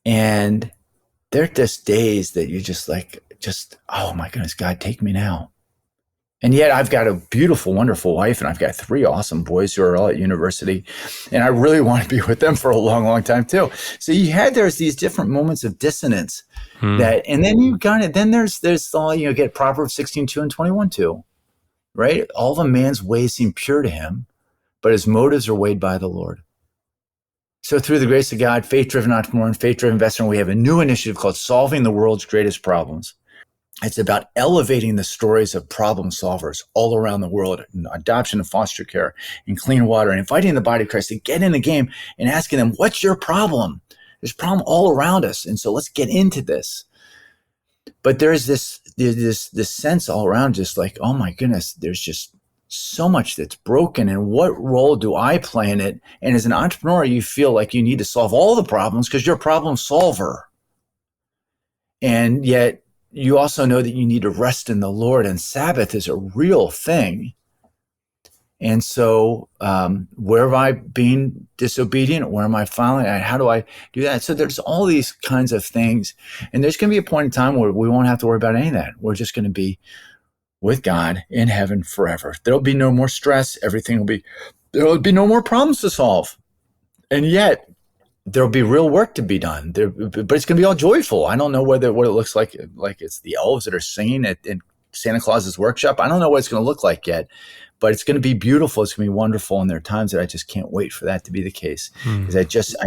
And there are just days that you're just like, oh my goodness, God, take me now. And yet I've got a beautiful, wonderful wife, and I've got 3 awesome boys who are all at university, and I really want to be with them for a long, long time too. So there's these different moments of dissonance that, and then there's all, get Proverbs 16:2 and 21:2, right? All of a man's ways seem pure to him, but his motives are weighed by the Lord. So through the grace of God, faith-driven entrepreneur and faith-driven investor, we have a new initiative called Solving the World's Greatest Problems. It's about elevating the stories of problem solvers all around the world, in adoption and foster care, and clean water, and inviting the body of Christ to get in the game and asking them, what's your problem? There's a problem all around us. And so let's get into this. But there's this sense all around, just like, oh my goodness, there's just so much that's broken. And what role do I play in it? And as an entrepreneur, you feel like you need to solve all the problems because you're a problem solver. And yet, you also know that you need to rest in the Lord, and Sabbath is a real thing. And so where have I been disobedient? Where am I failing? How do I do that? So there's all these kinds of things. And there's going to be a point in time where we won't have to worry about any of that. We're just going to be with God in heaven forever. There'll be no more stress. There'll be no more problems to solve. And yet, there'll be real work to be done, but it's going to be all joyful. I don't know what it looks like it's the elves that are singing in Santa Claus's workshop. I don't know what it's going to look like yet, but it's going to be beautiful. It's going to be wonderful. And there are times that I just can't wait for that to be the case. Because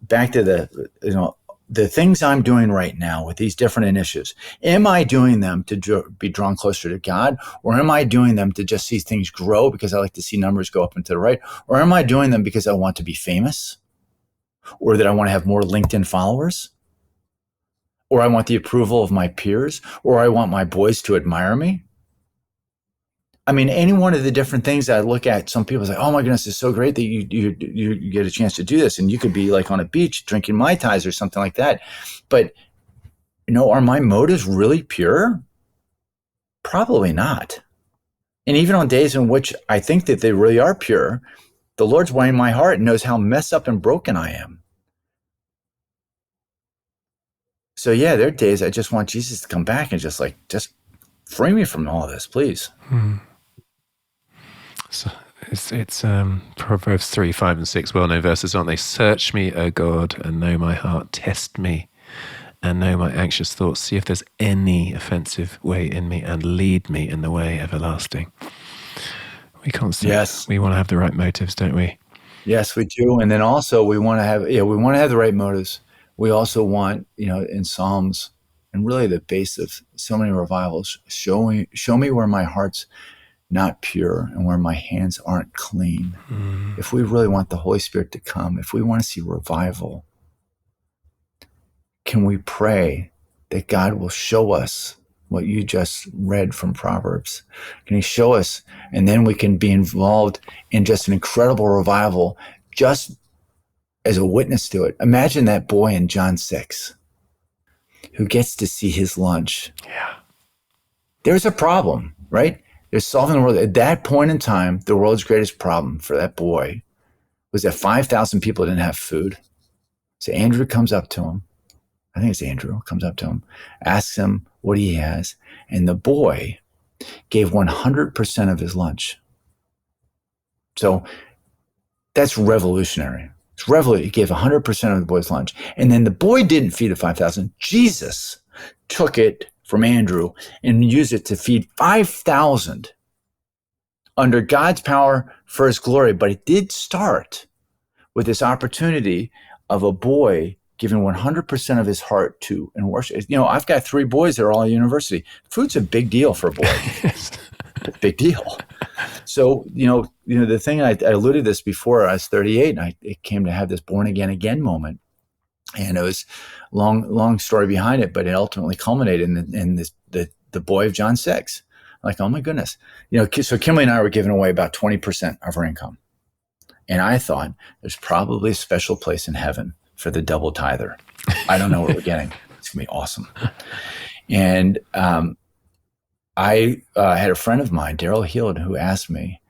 back to the things I'm doing right now with these different initiatives, am I doing them to be drawn closer to God? Or am I doing them to just see things grow because I like to see numbers go up and to the right? Or am I doing them because I want to be famous? Or that I want to have more LinkedIn followers, or I want the approval of my peers, or I want my boys to admire me? I mean, any one of the different things that I look at, some people say, oh my goodness, it's so great that you get a chance to do this. And you could be like on a beach drinking Mai Tais or something like that. But, are my motives really pure? Probably not. And even on days in which I think that they really are pure, the Lord's weighing my heart and knows how messed up and broken I am. So yeah, there are days I just want Jesus to come back and just free me from all of this, please. So it's Proverbs 3, 5, and 6, well-known verses, aren't they? Search me, O God, and know my heart. Test me and know my anxious thoughts. See if there's any offensive way in me, and lead me in the way everlasting. We constantly, we want to have the right motives, don't we? Yes, we do. And then also we want to have the right motives. We also want, in Psalms, and really the base of so many revivals, show me where my heart's not pure and where my hands aren't clean. If we really want the Holy Spirit to come, if we want to see revival, can we pray that God will show us what you just read from Proverbs? Can he show us? And then we can be involved in just an incredible revival, just as a witness to it. Imagine that boy in John 6. who gets to see his lunch. Yeah. There's a problem, right? They're solving the world. At that point in time, the world's greatest problem for that boy was that 5,000 people didn't have food. So Andrew comes up to him. I think it's Andrew comes up to him, asks him what he has. And the boy gave 100% of his lunch. So that's revolutionary. It's revolutionary. He gave 100% of the boy's lunch. And then the boy didn't feed the 5,000. Jesus took it from Andrew and used it to feed 5,000 under God's power for his glory. But it did start with this opportunity of a boy giving 100% of his heart to and worship. You know, I've got 3 boys that are all at university. Food's a big deal for a boy. It's a big deal. So, you know, the thing I alluded to this before, I was 38 and it came to have this born again moment. And it was long story behind it, but it ultimately culminated in this, the boy of John 6. Like, oh my goodness. You know, so Kimberly and I were giving away about 20% of our income. And I thought there's probably a special place in heaven for the double tither. I don't know what we're getting. It's going to be awesome. And I had a friend of mine, Daryl Heald, who asked me,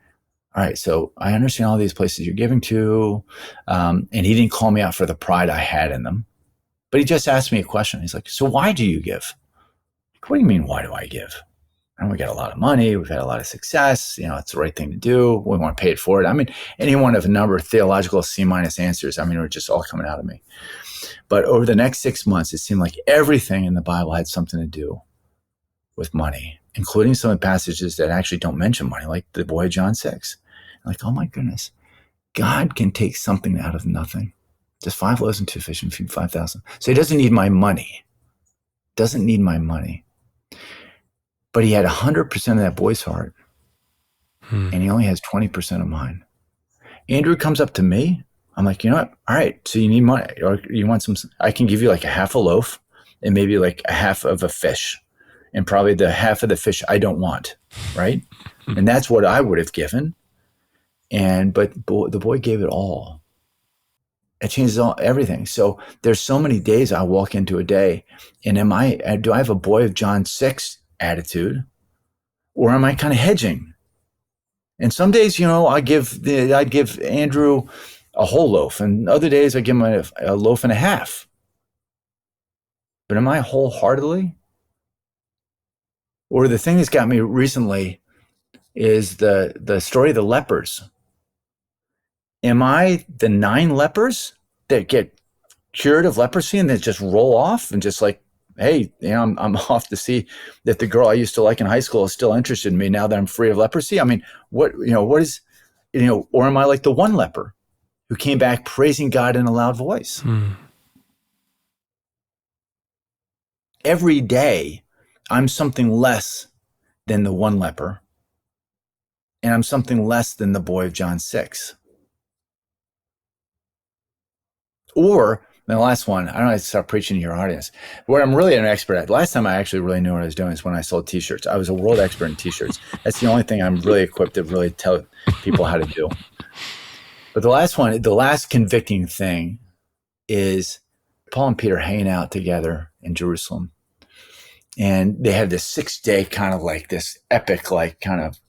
all right, so I understand all these places you're giving to. And he didn't call me out for the pride I had in them. But he just asked me a question. He's like, so why do you give? Like, what do you mean, why do I give? And we got a lot of money. We've had a lot of success. You know, it's the right thing to do. We want to pay it forward. I mean, any one of a number of theological C- answers, I mean, were just all coming out of me. But over the next 6 months, it seemed like everything in the Bible had something to do with money, including some of the passages that actually don't mention money, like the boy of John 6. I'm like, oh my goodness, God can take something out of nothing. Just 5 loaves and 2 fish and feed 5,000. So he doesn't need my money. Doesn't need my money. But he had 100% of that boy's heart, and he only has 20% of mine. Andrew comes up to me. I'm like, you know what? All right, so you need money, or you want some? I can give you like a half a loaf and maybe like a half of a fish, and probably the half of the fish I don't want, right? And that's what I would have given. But the boy gave it all. It changes everything. So there's so many days I walk into a day, and do I have a boy of John 6 attitude, or am I kind of hedging? And some days, you know, I'd give Andrew a whole loaf, and other days I give him a loaf and a half. But am I wholeheartedly? Or the thing that's got me recently is the story of the lepers. Am I the 9 lepers that get cured of leprosy and then just roll off and just like, hey, you know, I'm off to see that the girl I used to like in high school is still interested in me now that I'm free of leprosy? I mean, what is, or am I like the 1 leper who came back praising God in a loud voice? Every day, I'm something less than the 1 leper, and I'm something less than the boy of John 6. Or the last one, I don't have to start preaching to your audience. Where I'm really an expert at, last time I actually really knew what I was doing is when I sold t-shirts. I was a world expert in t-shirts. That's the only thing I'm really equipped to really tell people how to do. But the last convicting thing is Paul and Peter hanging out together in Jerusalem. And they had this 6-day kind of like this epic, like kind of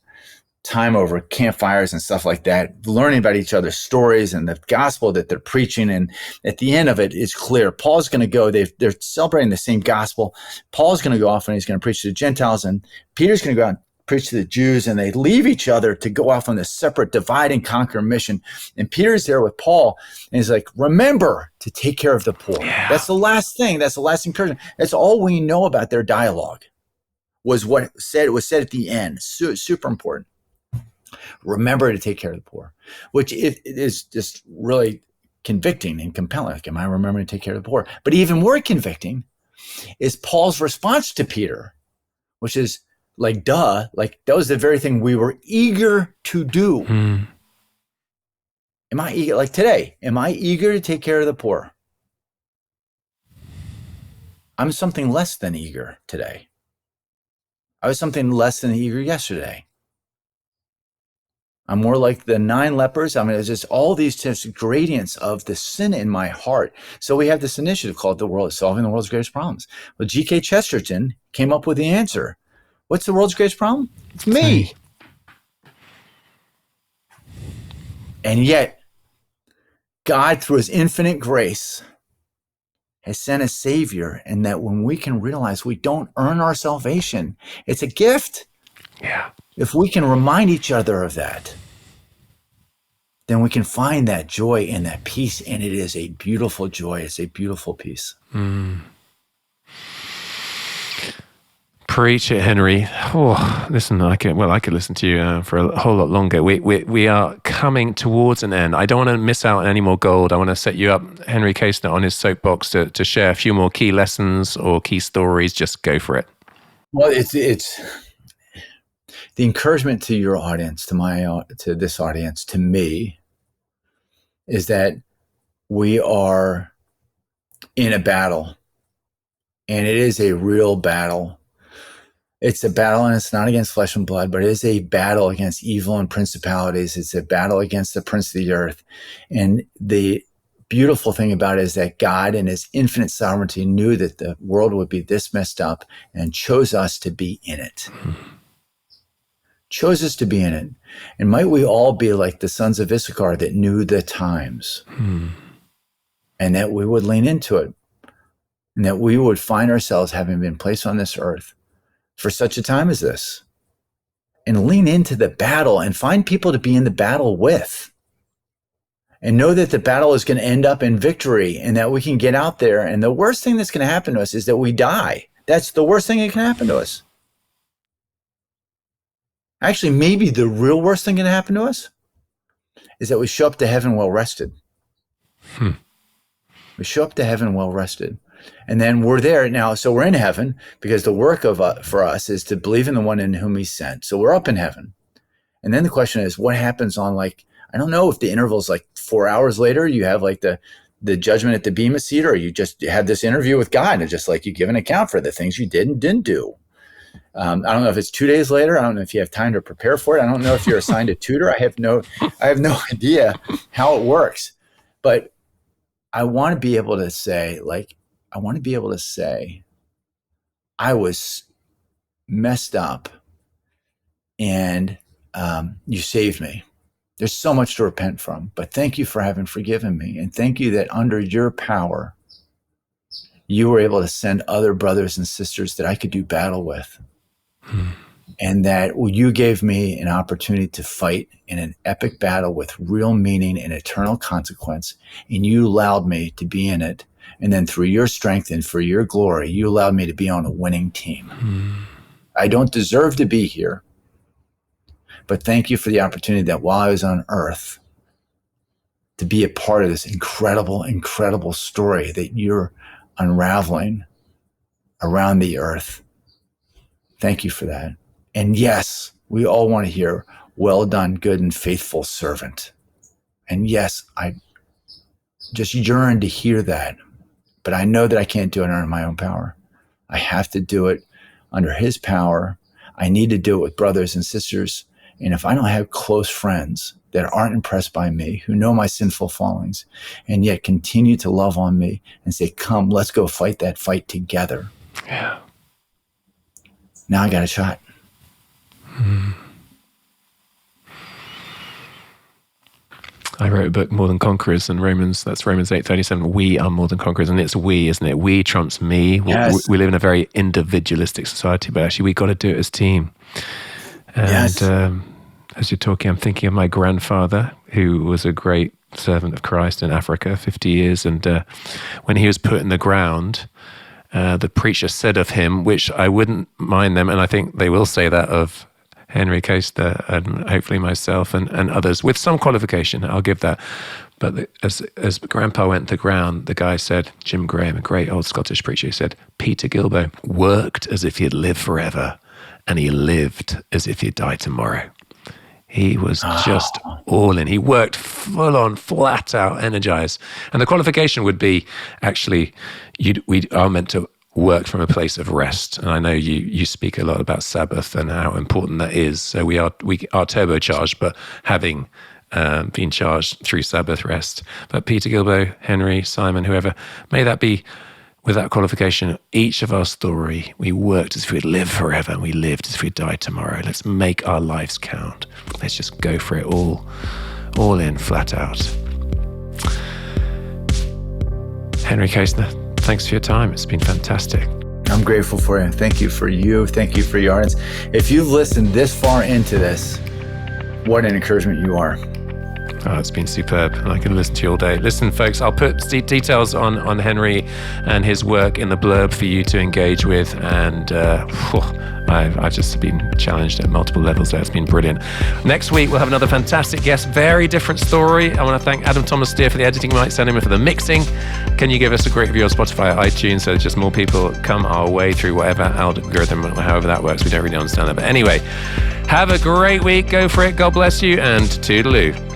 time over campfires and stuff like that, learning about each other's stories and the gospel that they're preaching. And at the end of it, it's clear Paul's going to go. They're celebrating the same gospel. Paul's going to go off and he's going to preach to the Gentiles, and Peter's going to go out and preach to the Jews. And they leave each other to go off on this separate divide and conquer mission. And Peter's there with Paul, and he's like, remember to take care of the poor. Yeah. That's the last thing. That's the last encouragement. That's all we know about their dialogue. Was what was said at the end. Super important. Remember to take care of the poor, which it is just really convicting and compelling. Like, am I remembering to take care of the poor? But even more convicting is Paul's response to Peter, which is like, duh, like that was the very thing we were eager to do. Am I eager? Like today, am I eager to take care of the poor? I'm something less than eager today. I was something less than eager yesterday. I'm more like the 9 lepers. I mean, it's just all these just gradients of the sin in my heart. So we have this initiative called Solving the World's Greatest Problems. Well, G.K. Chesterton came up with the answer. What's the world's greatest problem? It's me. And yet, God, through his infinite grace, has sent a savior, and that when we can realize we don't earn our salvation, it's a gift. Yeah. If we can remind each other of that, then we can find that joy and that peace, and it is a beautiful joy. It's a beautiful peace. Preach it, Henry. Oh, listen, I could listen to you for a whole lot longer. We are coming towards an end. I don't want to miss out on any more gold. I want to set you up, Henry Kaestner, on his soapbox to share a few more key lessons or key stories. Just go for it. Well, it's the encouragement to your audience, to this audience, to me, is that we are in a battle, and it is a real battle. It's a battle, and it's not against flesh and blood, but it is a battle against evil and principalities. It's a battle against the prince of the earth. And the beautiful thing about it is that God in his infinite sovereignty knew that the world would be this messed up and chose us to be in it. Chose us to be in it. And might we all be like the sons of Issachar that knew the times, and that we would lean into it, and that we would find ourselves having been placed on this earth for such a time as this, and lean into the battle and find people to be in the battle with, and know that the battle is going to end up in victory, and that we can get out there. And the worst thing that's going to happen to us is that we die. That's the worst thing that can happen to us. Actually, maybe the real worst thing going to happen to us is that we show up to heaven well rested. We show up to heaven well rested. And then we're there now. So we're in heaven, because the work for us is to believe in the one in whom he sent. So we're up in heaven. And then the question is, what happens on, like, I don't know if the interval's like 4 hours later, you have like the judgment at the Bema seat, or you had this interview with God, and just like you give an account for the things you did and didn't do. I don't know if it's 2 days later. I don't know if you have time to prepare for it. I don't know if you're assigned a tutor. I have no idea how it works. But I want to be able to say, I was messed up, and you saved me. There's so much to repent from, but thank you for having forgiven me. And thank you that under your power, you were able to send other brothers and sisters that I could do battle with. And that you gave me an opportunity to fight in an epic battle with real meaning and eternal consequence. And you allowed me to be in it. And then through your strength and for your glory, you allowed me to be on a winning team. I don't deserve to be here, but thank you for the opportunity that while I was on earth, to be a part of this incredible, incredible story that you're unraveling around the earth. Thank you for that. And yes, we all want to hear, well done, good and faithful servant. And yes, I just yearn to hear that, but I know that I can't do it under my own power. I have to do it under his power. I need to do it with brothers and sisters. And if I don't have close friends that aren't impressed by me, who know my sinful fallings, and yet continue to love on me and say, come, let's go fight that fight together. Yeah. Now I got a shot. I wrote a book, More Than Conquerors, and that's Romans 8:37. We are more than conquerors, and it's we, isn't it? We trumps me. Yes. We live in a very individualistic society, but actually we got to do it as a team. And Yes. As you're talking, I'm thinking of my grandfather, who was a great servant of Christ in Africa, 50 years. And when he was put in the ground, the preacher said of him, which I wouldn't mind them, and I think they will say that of Henry Kaestner and hopefully myself and others, with some qualification, I'll give that. But as Grandpa went to the ground, the guy said, Jim Graham, a great old Scottish preacher, he said, Peter Gilbo worked as if he'd live forever, and he lived as if he'd die tomorrow. He was just all in. He worked full on, flat out, energized. And the qualification would be, actually, we are meant to work from a place of rest. And I know you speak a lot about Sabbath and how important that is. So we are turbocharged, but having been charged through Sabbath rest. But Peter Gilbo, Henry, Simon, whoever, may that be without qualification, each of our story. We worked as if we'd live forever and we lived as if we'd die tomorrow. Let's make our lives count. Let's just go for it all in, flat out. Henry Kaestner, thanks for your time. It's been fantastic. I'm grateful for you. Thank you for you. Thank you for your audience. If you've listened this far into this, what an encouragement you are. Oh, it's been superb. I can listen to you all day. Listen, folks, I'll put details on Henry and his work in the blurb for you to engage with. And I've just been challenged at multiple levels there. It's been brilliant. Next week, we'll have another fantastic guest. Very different story. I want to thank Adam Thomas Steer for the editing, Mike Sandman for the mixing. Can you give us a great review on Spotify or iTunes so just more people come our way through whatever algorithm, however that works? We don't really understand that. But anyway, have a great week. Go for it. God bless you, and toodaloo.